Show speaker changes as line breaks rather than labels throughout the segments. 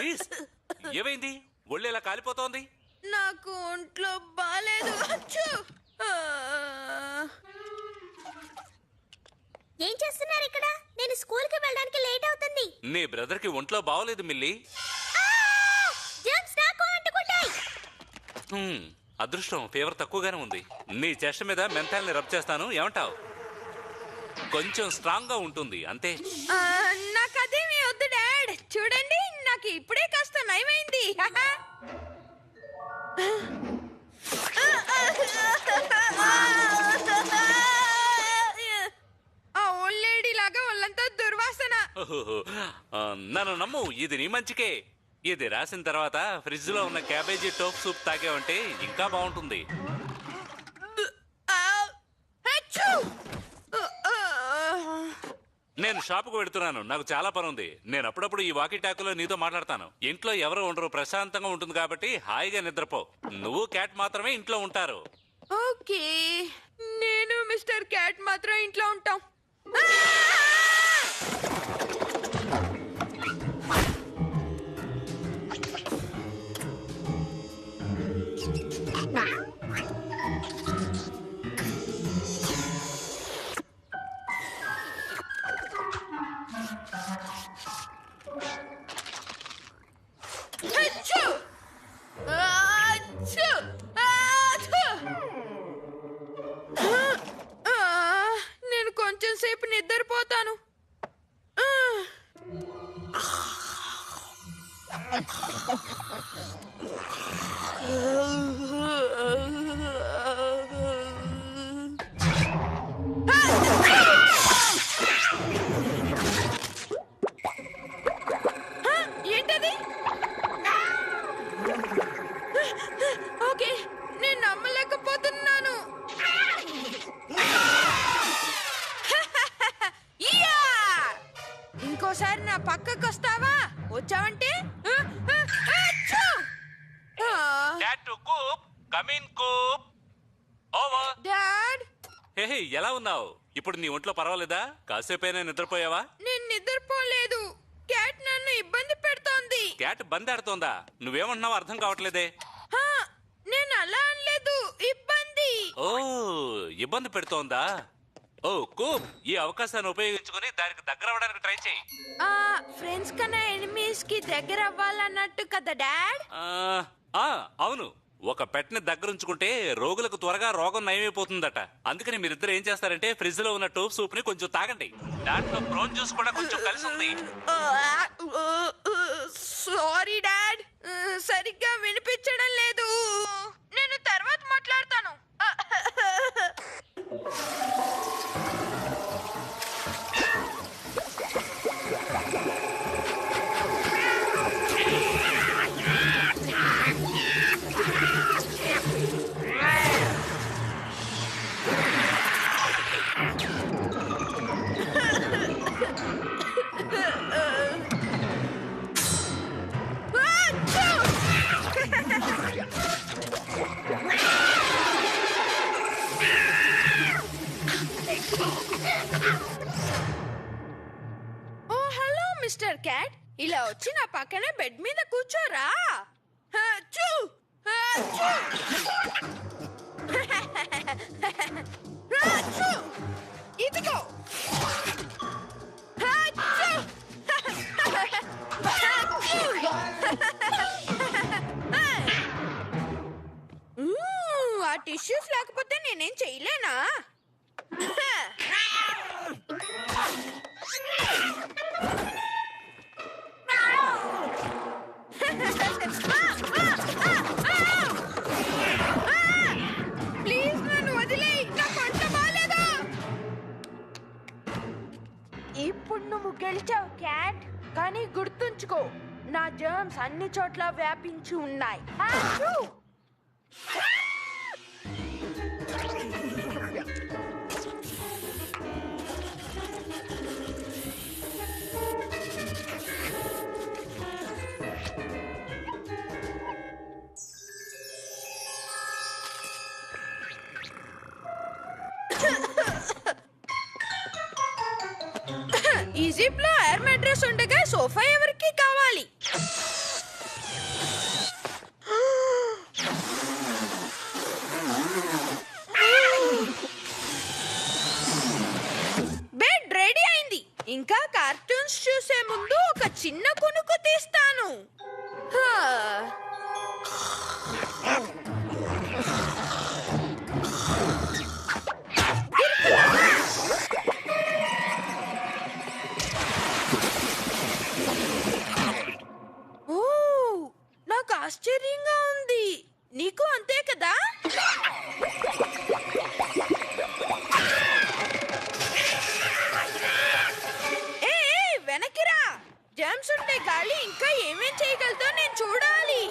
Please, ఏమైంది? ఒళ్ళు ఇలా కాలిపోతోంది.
నాకు ఒంట్లో బాలేదు.
ఏం చేస్తున్నారు ఇక్కడ? నేను స్కూల్ కి వెళ్ళడానికి లేట్ అవుతుంది.
నీ బ్రదర్ కి ఒంట్లో బాగోలేదు మిల్లి.
జర్మ్స్ నాకు అంటుకుంటాయి.
అదృష్టం ఫీవర్ తక్కువగానే ఉంది. నీ చెస్ట్ మీద మెంథాల్ని రబ్ చేస్తాను, ఏమంటావు? కొంచెం స్ట్రాంగ్ గా ఉంటుంది అంతే.
నాకు అదేమీ వద్దు డాడ్. చూడండి, నాకు ఇప్పుడే కాస్త నయమైంది. ఆ ఓల్డ్ లేడీ లాగా వాళ్ళంతా దుర్వాసన.
నన్ను నమ్ము, ఇది నీ మంచికే. ఇది రాసిన తర్వాత ఫ్రిడ్జ్ లో ఉన్న క్యాబేజీ టోప్ సూప్ తాగావంటే ఇంకా బాగుంటుంది. నేను షాపుకు వెళ్తున్నాను, నాకు చాలా పని ఉంది. నేను అప్పుడప్పుడు ఈ వాకీ టాకులో నీతో మాట్లాడతాను. ఇంట్లో ఎవరు ఉండరు, ప్రశాంతంగా ఉంటుంది కాబట్టి హాయిగా నిద్రపో. నువ్వు క్యాట్ మాత్రమే ఇంట్లో ఉంటారు.
ఓకే, నేను మిస్టర్ క్యాట్ మాత్రం ఇంట్లో ఉంటాం. నేను కొంచెం సేపు నిద్రపోతాను. ఏంటది? ఓకే, నేను నమ్మలేకపోతున్నాను. ఇంకోసారి నా పక్కకు వస్తావా? వచ్చావంటే డాడ్.
హే, ఎలా ఉన్నావు? ఇప్పుడు నీ ఒంట్లో పర్వాలేదా? కాసేపైనా నిద్రపోయావా?
నేను నిద్రపోలేదు. క్యాట్ నన్ను ఇబ్బంది పెడుతోంది.
క్యాట్ బందాడుతోందా? నువ్వేమంటున్నావు అర్థం కావట్లేదే.
నేను అలా అనలేదు, ఇబ్బంది.
ఓ, ఇబ్బంది పెడుతోందా? ఓ కూప్, ఈ అవకాశాన్ని ఉపయోగించుకుని దానికి దగ్గర అవ్వడానికి ట్రై చేయి.
ఫ్రెండ్స్ కన్నా ఎనిమీస్ కి దగ్గర అవ్వాలన్నట్టు కదా డాడ్.
అవును, ఒక పెట్ ని దగ్గర ఉంచుకుంటే రోగులకు త్వరగా రోగం నయమైపోతుందట. అందుకని మీరిద్దరు ఏం చేస్తారంటే ఫ్రిడ్జ్ లో ఉన్న టోప్ సూప్ ని కొంచెం తాగండి. దాంట్లో ప్రోన్ జ్యూస్ కూడా కొంచెం కలిసి ఉంది.
సారీ డాడ్, సరిగ్గా వినిపించడం లేదు. నేను తర్వాత మాట్లాడతాను. ఓ హలో మిస్టర్ క్యాట్, ఇలా వచ్చి నా పక్కనే బెడ్ మీద కూర్చోరా. ఇదిగో. ఆ టిష్యూస్ లేకపోతే నేనేం చేయలేనా? ప్లీజ్ నన్ను వదిలేయ్, నాకు అంత బాలేదు. ఇప్పుడు నువ్వు గెలిచావు క్యాట్, కానీ గుర్తుంచుకో, నా జర్మ్స్ అన్ని చోట్ల వ్యాపించి ఉన్నాయి. ఈ జిప్ లో ఎయిర్ మెట్రెస్ ఉండగా సోఫా ఎవరికి కావాలి? ఇంకా కార్టూన్స్ చూసే ముందు ఒక చిన్న కునుకు తీస్తాను. హా. ఓ, నాకు ఆశ్చర్యంగా ఉంది. నీకు అంతే కదా? వెనకిరా. జర్మ్స్ ఉంటే గాలి ఇంకా ఏమేం చేయగలదో నేను చూడాలి.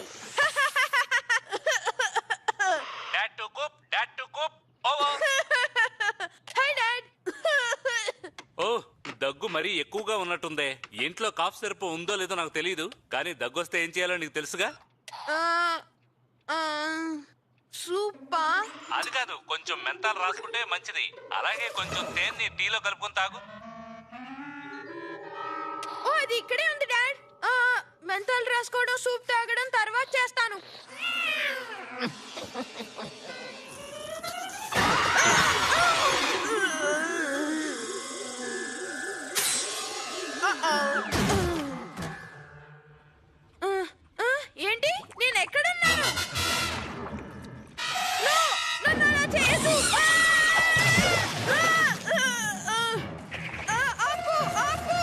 Hi dad.
ఓ, దగ్గు మరీ ఎక్కువగా ఉన్నట్టుందే. ఇంట్లో కాఫ్ సిరప్ ఉందో లేదో నాకు తెలియదు, కానీ దగ్గు వస్తే ఏం చేయాలో నీకు తెలుసుగా.
సూపా?
అది కాదు, కొంచెం మెంతాలు రాసుకుంటే మంచిది. అలాగే కొంచెం తేనె టీలో కలుపుకొని తాగు.
ఓ, అది ఇక్కడే ఉంది డాడ్. మెంతాలు రాసుకోవడం, సూప్ తాగడం తర్వాత చేస్తాను. ఏంటి, నేను ఎక్కడున్నాను? నన్ను అలా చేయొద్దు. ఆపు, ఆపు.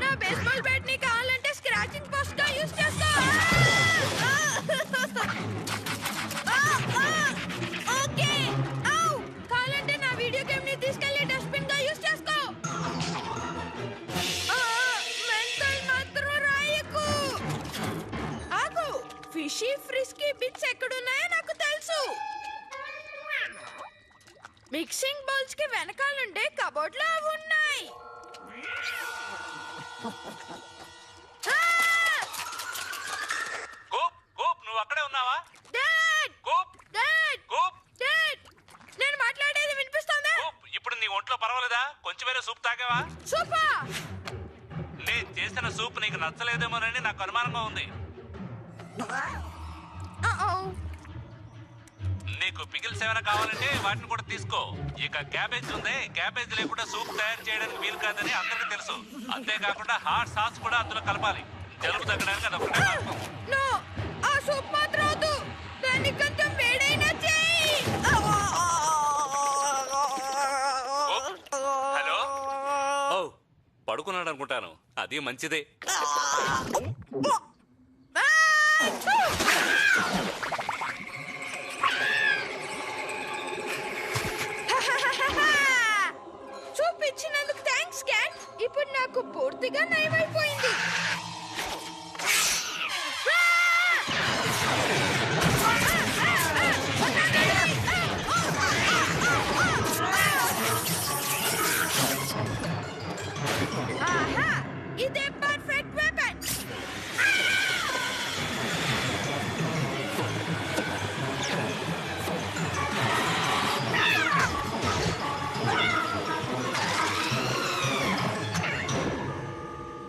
నా బేస్బాల్ బ్యాట్ ని కావాలంటే స్క్రాచింగ్ పోస్ట్ గా యూజ్ చేస్తా. ఓకే. కావాలంటే నా వీడియో గేమ్ ని తీసుకెళ్లి డస్ట్బిన్ గా యూజ్ చేసుకో. మెంటల్ మాత్రం రాయకు. ఆగు. ఫిషీ ఫ్రిస్కీ బిట్స్ ఎక్కడున్నాయో నాకు తెలుసు. మిక్సింగ్ బౌల్స్ కి వెనకాలంటే కబోర్డ్ లో అవి ఉన్నాయి.
నువ్వు అక్కడే ఉన్నావా?
డాడ్! డాడ్! డాడ్! నేను మాట్లాడేది వినిపిస్తుందా?
ఇప్పుడు నీ ఒంట్లో పర్వాలేదా? కొంచెం వేరే సూప్ తాగావా?
సూపా?
నేను చేసిన సూప్ నీకు నచ్చలేదేమోనని నాకు అనుమానంగా ఉంది. నీకు పికిల్స్ ఏమైనా కావాలంటే వాటిని కూడా తీసుకో. ఇక క్యాబేజ్ ఉంది, క్యాబేజ్ లేకుండా సూప్ తయారు చేయడానికి వీలు కాదని అందరికీ తెలుసు. అంతేకాకుండా హాట్ సాస్ కూడా అందులో కలపాలి. జలుబు తగ్గడానికి అదొకటే మార్గం.
నో, ఆ సూప్ మాత్రం వద్దు. దాన్ని కొంచెం వేడైనా చేయి.
హలో. ఓ, పడుకున్నాడు అనుకుంటాను. అది మంచిదే. సూప్ ఇచ్చినందుకు థ్యాంక్స్ క్యాట్. ఇప్పుడు నాకు పూర్తిగా నయమైపోయింది. ఆహా, ఇదే perfect weapon.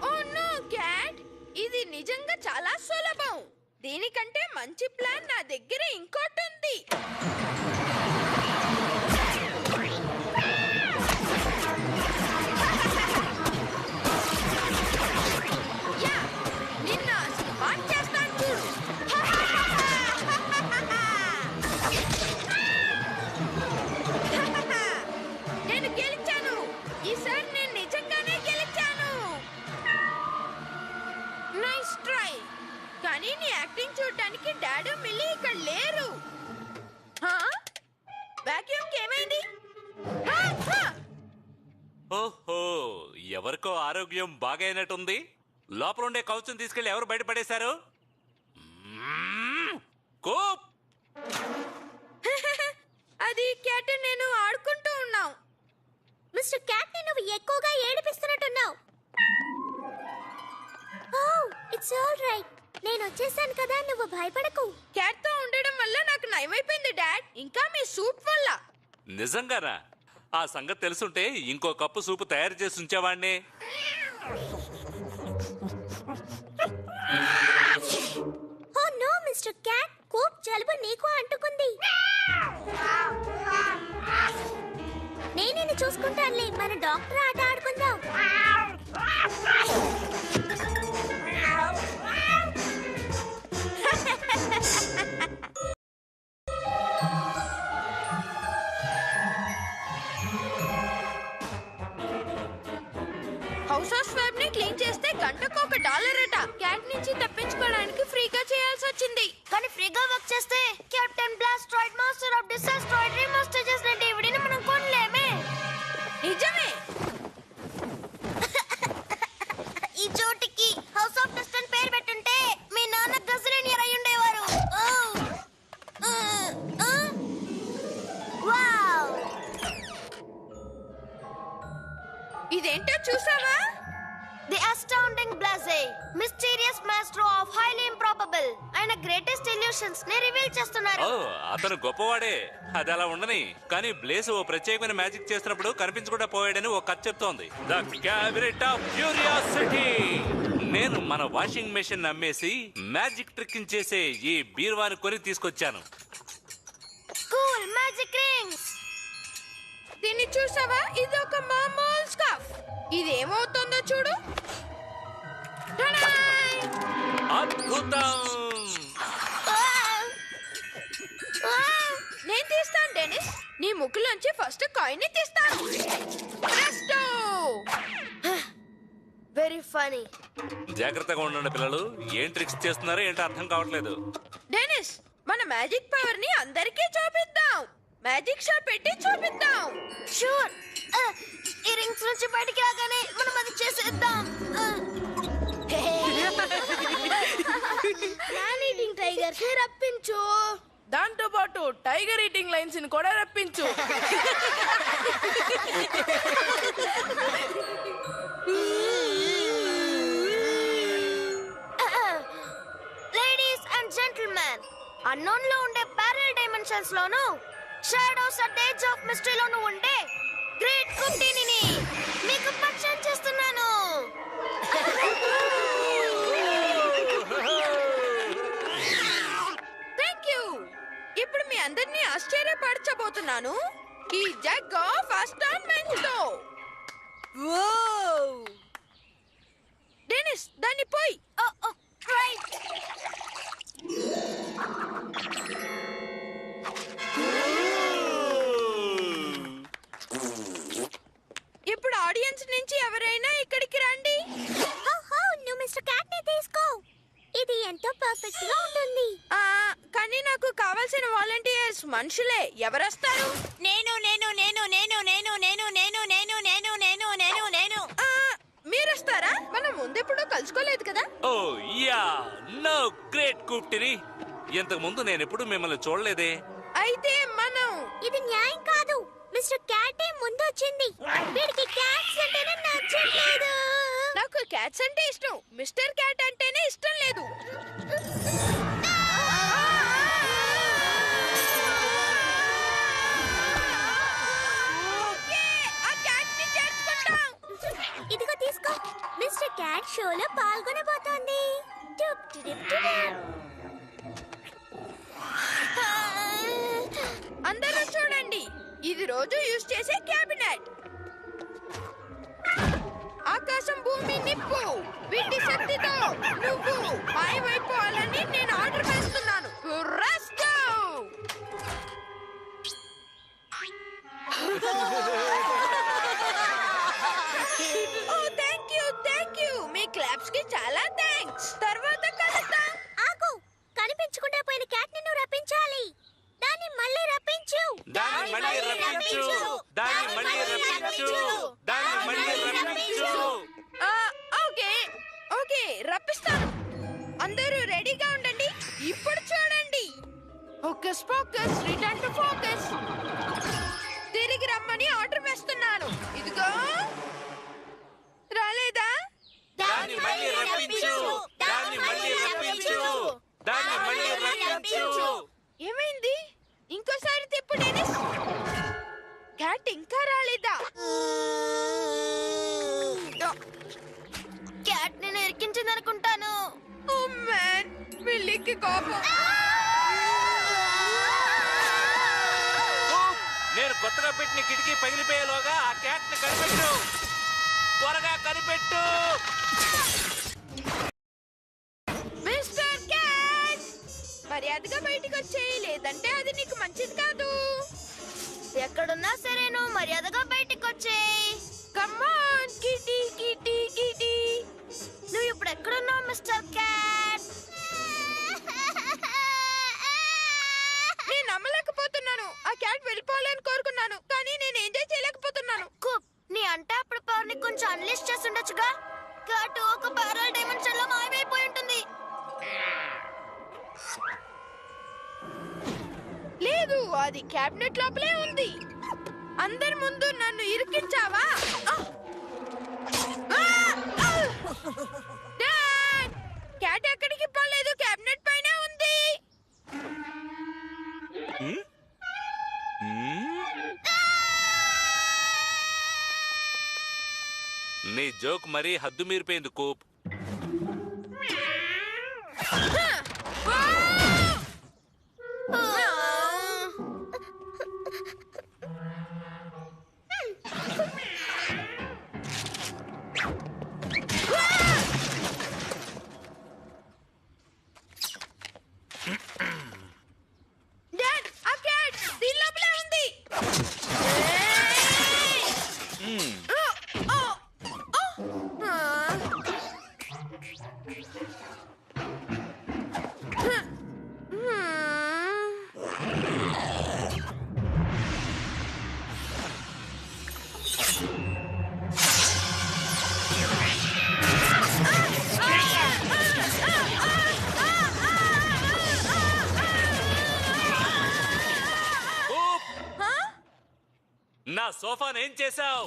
Oh no cat, ఇది నిజంగా చాలా సులభం. దీనికంటే మంచి ప్లాన్ నా దగ్గర ఇంకోటి ఉంది. యా, నిన్న స్మార్ట్ చేస్తాను చూడు. నేను గెలిచాను. ఈసారి నేను నిజంగానే గెలిచాను. Nice try. కానీ నీ యాక్టింగ్ చూడడానికి డాడీ మిల్లీ ఇక్కడ లేరు. వాక్యూమ్ ఏమైంది? ఓహో, ఎవరికో ఆరోగ్యం బాగైనట్టుంది. లోపల ఉండే కౌచుని తీసుకెళ్లి ఎవరు బయటపడేశారు? కోప్.
అది క్యాట్, నేను ఆడుకుంటూ ఉన్నాం.
మిస్టర్ క్యాట్ ని నువ్వు ఎక్కువగా ఏడిపిస్తున్నట్టున్నావు. ఓ, ఇట్స్ ఆల్ రైట్. నేను వచ్చేసాను కదా, నువ్వు భయపడకు.
క్యాట్ తో ఉండడం వల్ల నాకు నయమైపోయింది డాడ్. ఇంకా మీ సూప్ వల్ల.
నిజంగానా? ఆ సంగతి తెలుసుంటే ఇంకో కప్పు సూపు తయారు చేసి ఉంచేవాడిని.
ఓ నో మిస్టర్ క్యాట్, కోక్ జలుబు నీకు అంటుకుంది. నేనేని చూసుకుంటానులే, మన డాక్టర్ ఆట ఆడుకుందాం.
స్వాబ్ ని క్లీన్ చేస్తే గంటకు $1 అట. క్యాట్ నుంచి తప్పించుకోవడానికి ఫ్రీగా చేయాల్సి వచ్చింది.
కానీ ఫ్రీగా వర్క్ చేస్తే కెప్టెన్ బ్లాస్ట్రాయిడ్ మాస్టర్ ఆఫ్ డిసాస్ట్రాయిడ్ రీమాస్టర్ చేసిన డివిడీని మనం కొనలేమే.
నిజమే.
ఈ చోటికి హౌస్ ఆఫ్ డస్ట్ అని పేరు పెట్టుంటే మీ నాన్న గజరేనియర్ అయి ఉండేవారు. వావ్,
ఇదేంటో చూసావా?
The astounding blaze, mysterious master of highly improbable ఆయన గ్రేటెస్ట్ ఇల్యూషన్స్ ని రివీల్ చేస్తున్నారు.
ఓ అతను గొప్పవాడే, అది అలా ఉండని. కానీ బ్లేస్ ఓ ప్రత్యేకమైన మ్యాజిక్ చేసినప్పుడు కనిపించకుండా పోయాడని ఓ కథ చెప్తోంది. The cabinet of curiosity. నేను మన వాషింగ్ మెషిన్ అమ్మేసి మ్యాజిక్ ట్రిక్కింగ్ చేసే ఈ బీరువాని కొని తీసుకొచ్చాను.
Cool magic rings.
దీన్ని చూసావా? ఇది ఒక మామూలు స్కార్ఫ్. ఇది ఏమవుతుందో చూడు. టడాయ్!
అద్భుతం.
నేను తీస్తాను డెనిస్. నీ ముక్కులోంచి ఫస్ట్ కాయిన్ ని తీస్తాను. ప్రెస్టో!
Very funny.
జాగ్రత్తగా ఉండండి పిల్లలు. ఏం ట్రిక్స్ చేస్తున్నారో ఏంటో అర్థం కావట్లేదు.
డెనిస్, మన మ్యాజిక్ పవర్ ని అందరికీ చూపిద్దాం. మ్యాజిక్ షో పెట్టి చూపిద్దాం.
షూర్. ఈ రింగ్స్ నుంచి బయటికి రాగానే మనం అది చేసేద్దాం. ప్లాన్ ఈటింగ్ టైగర్స్ ని రప్పించు.
దాంతో పాటు టైగర్ ఈటింగ్ లైన్స్ ని కూడా రప్పించు.
లేడీస్ అండ్ జెంటిల్మెన్, అన్నోన్ లో ఉండే ప్యారల్ డైమెన్షన్స్ లోను shadows at edge of mystery లోను ఉండే గ్రేట్ కుట్టిని మీకు పరిచయం చేస్తున్నాను.
Thank you. ఇప్పుడు మీ అందరినీ ఆశ్చర్యపరచబోతున్నాను ఈ జగ్ ఆఫ్ అస్టాన్మెంట్ తో. డెనిస్, దాన్ని పోయి.
రైట్.
ఇప్పుడు ఆడియన్స్ నుంచి ఎవరైనా ఇక్కడికి రండి.
నువ్వు మిస్టర్ క్యాట్ ని తీసుకో. ఇది ఎంతో పర్ఫెక్ట్ గా ఉంటుంది.
కానీ నాకు కావాల్సిన వాలంటీర్స్ మనుషులే. ఎవరొస్తారు?
నేను నేను నేను నేను నేను నేను నేను నేను నేను నేను నేను నేను
మీరొస్తారా? మనం ముందెప్పుడు కలుసుకోలేదు కదా.
ఓ యా, నో గ్రేట్ కుట్టిని. ఇంతకు ముందు నేను ఎప్పుడు మిమ్మల్ని చూడలేదే.
అయితే మనం
ఇది న్యాయం కాదు. మిస్టర్ క్యాటే ముందు వచ్చింది. వీడికి క్యాట్స్ అంటేనే నచ్చట్లేదు.
నాకు క్యాట్స్ అంటే ఇష్టం. మిస్టర్ క్యాట్ అంటేనే ఇష్టం లేదు. ఓకే, ఆ క్యాట్ ని చేర్చుకుంటాం.
ఇదిగో తీసుకో. మిస్టర్ క్యాట్ షోలో పాల్గొనబోతోంది. టుప్ టిడిప్ టిడిప్.
అందరూ చూడండి, ఇది రోజు యూజ్ చేసే క్యాబినెట్. ఆకాశం, భూమి, నిప్పు వీటి శక్తితో నువ్వు మాయమైపోవాలని నేను ఆర్డర్ వేస్తున్నాను. రస్కో! ఓ థ్యాంక్ యూ. మీ క్లాప్స్ కి చాలా థ్యాంక్స్. తర్వాత కలుద్దాం.
ఆగు. కనిపించకుండా పోయిన క్యాట్ ని నువ్వు రప్పించాలి. దాన్ని మళ్ళీ రప్పించు.
దాన్ని మళ్ళీ రప్పించు. దాన్ని మళ్ళీ రప్పించు. దాన్ని మళ్ళీ రప్పించు.
ఓకే, రప్పిస్తాను. అందరూ రెడీగా ఉండండి. ఇప్పుడు చూడండి. Focus focus, return to focus. తిరిగి రమ్మని ఆర్డర్ వేస్తున్నాను. ఇదిగో. రాలేదా?
దాన్ని మళ్ళీ రప్పించు. దాన్ని మళ్ళీ రప్పించు. దాన్ని మళ్ళీ రప్పించు.
ఏమైంది? ఇంకోసారి తిప్పు డెనిస్. క్యాట్ ఇంకా రాలేదా?
క్యాట్ నేను ఎరికించింది అనుకుంటాను.
ఓ మ్యాన్, పిల్లికి కోపం.
నేను కొత్తగా పెట్టిన కిటికీ పగిలిపోయేలోగా ఆ క్యాట్ ని కనిపెట్టు. త్వరగా కనిపెట్టు.
మిస్టర్ క్యాట్, మర్యాదగా బయటికి వచ్చేయి, లేదంటే అది నీకు మంచిది కాదు.
ఎక్కడున్నా సరే నువ్వు మర్యాదగా బయటికి వచ్చేయ్.
Come on kitty kitty kitty.
Cat ఒక ప్యారల్ డైమెన్షన్ లో మాయమైపోయి ఉంటుంది.
లేదు, అది క్యాబినెట్ లోపలే ఉంది. అందరి ముందు నన్ను ఇరికించావా? డాడ్, క్యాట్ ఎక్కడికి పోలేదు, క్యాబినెట్ పైన ఉంది.
నీ జోక్ మరీ హద్దు మీరిపోయింది కూప్.
డాడ్, ఆ క్యాట్ దీని లోపలే ఉంది.
కూప్, నా సోఫాను ఏం చేశావు?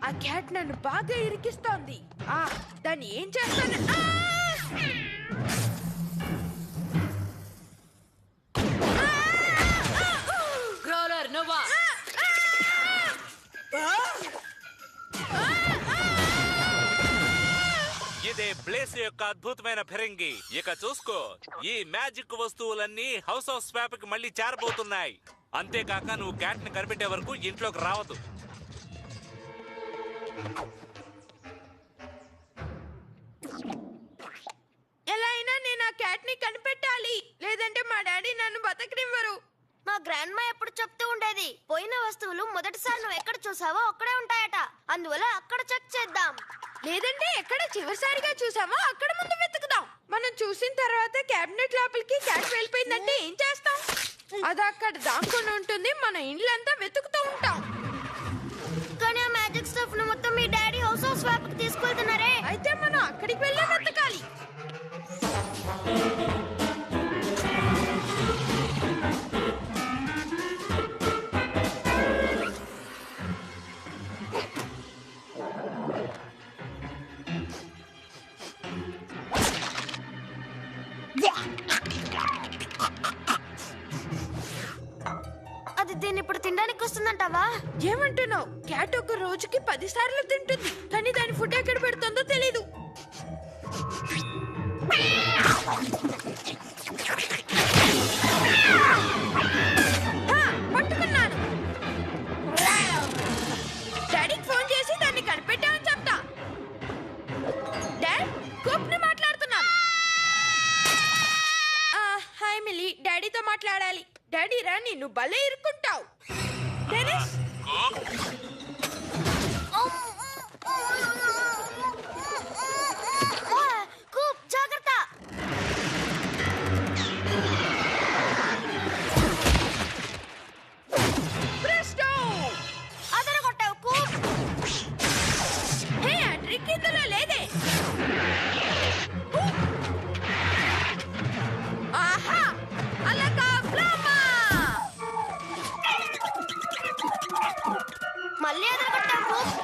ఆ క్యాట్ నన్ను బాగా ఇరికిస్తోంది. దాన్ని ఏం చేస్తాను?
గ్రోలర్ నువ్వా?
ఇదే బ్లేస్ యొక్క అద్భుతమైన ఫిరంగి. ఇక చూసుకో, ఈ మ్యాజిక్ వస్తువులన్నీ హౌస్ ఆఫ్ స్వాప్ కి మళ్ళీ చేరబోతున్నాయి. అంతేకాక నువ్వు క్యాట్ ని కనిపెట్టే వరకు ఇంట్లోకి రావద్దు.
ఎలా అయినా నేను ఆ క్యాట్ ని కనిపెట్టాలి, లేదంటే మా డాడీ నన్ను బతకనివ్వరు.
మా గ్రాండ్ మా ఎప్పుడు చెప్తూ ఉండేది, పోయిన వస్తువులు మొదటిసారి నువ్వు ఎక్కడ చూసావో అక్కడే ఉంటాయట. అందువల్ల అక్కడ చెక్ చేద్దాం.
లేదంటే ఎక్కడ చివరిసారిగా చూసామో అక్కడ ముందు వెతుకుదాం. మనం చూసిన తర్వాత క్యాబినెట్ లోపలికి క్యాట్ వెళ్ళిపోయిందంటే ఏం చేస్తాం? అది అక్కడ దాక్కుని ఉంటుంది, మన ఇండ్లంతా వెతుకుతూ ఉంటాం.
కానీ ఆ మ్యాజిక్ స్టఫ్ ను మొత్తం మీ డాడీ హౌస్ ఆఫ్ స్వాప్ కి తీసుకెళ్తున్నారే.
అయితే మనం అక్కడికి వెళ్ళే వెతకాలి.
అది దీన్ని ఇప్పుడు తినడానికి వస్తుందంటావా?
ఏమంటున్నావు? క్యాట్ ఒక రోజుకి 10 సార్లు తింటుంది, కానీ దాని ఫుడ్ ఎక్కడ పెడుతుందో తెలీదు. పట్టుకున్నాను. డాడీకి ఫోన్ చేసి దాన్ని కనిపెట్టామని చెప్తా. డాడ్, కూప్ని మాట్లాడుతున్నాను. హాయ్ మిల్లీ, డాడీతో మాట్లాడాలి. డాడీ రా, నిన్ను భలే ఇరుక్కుంటావు. డెనిస్,
కూప్ జాగ్రత్త.
ప్రెస్టో!
అదరగొట్టావు కూప్.
హే, ఆ ట్రిక్ ఇందులో లేదే. ఆహా, అలకా ఫ్లామా!
మళ్ళీ అదరగొట్టావు కూప్.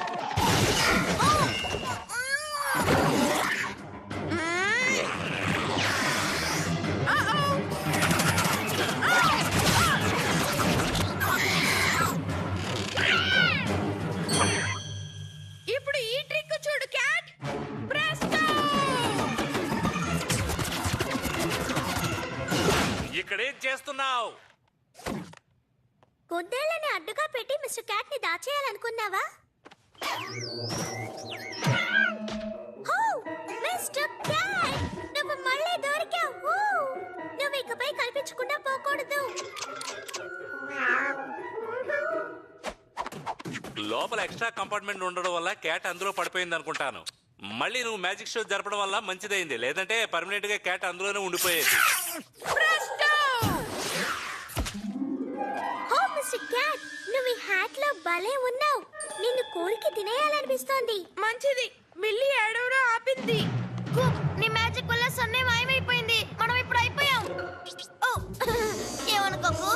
ఇప్పుడు ఈ ట్రిక్ చూడు క్యాట్. ప్రెస్టో!
ఇక్కడేం చేస్తున్నావు?
కొద్దేళ్ళని అడ్డుగా పెట్టి మిస్టర్ క్యాట్ ని దాచేయాలనుకున్నావా? మిస్టర్ క్యాట్, నువ్వు మళ్ళీ దొరికావు. నువ్వు ఇకపై కనిపించకుండా పోకూడదు.
లోపల ఎక్స్ట్రా కంపార్ట్మెంట్ ఉండడం వల్ల క్యాట్ అందులో పడిపోయింది అనుకుంటాను. మళ్ళీ నువ్వు మ్యాజిక్ షో జరపడం వల్ల మంచిదైంది, లేదంటే పర్మనెంట్ గా క్యాట్ అందులోనే ఉండిపోయేది.
ప్రెస్టో!
మిస్టర్ క్యాట్, నువ్వు ఈ హ్యాట్ లో భలే ఉన్నావు. నిన్ను కోరికి తినేయాలనిపిస్తోంది.
మంచిది, మిల్లి ఏడవడం ఆపింది.
నీ మ్యాజిక్ వల్ల సన్నే మాయమైపోయింది. మనం ఇప్పుడు అయిపోయాం. ఓ, ఏమనుకోకు.